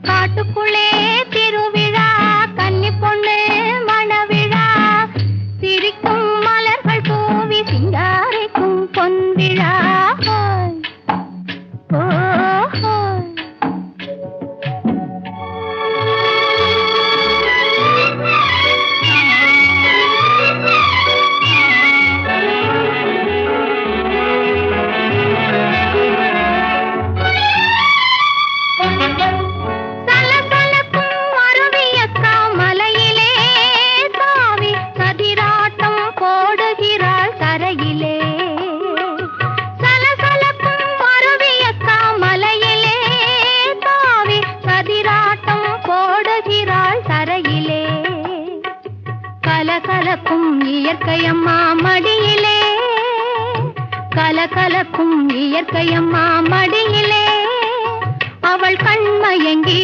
காட்டுக்குள்ளே திருவிழா கன்னி பொண்ணு மணவிழா சிரிக்கும் மலர்கள் பூவி சிங்காரிக்கும் பொன்விழா கலகலக்கும் இயற்கையம்மா மடியிலே கலகலக்கும் இயற்கையம்மா மடியிலே அவள் கண்மயங்கி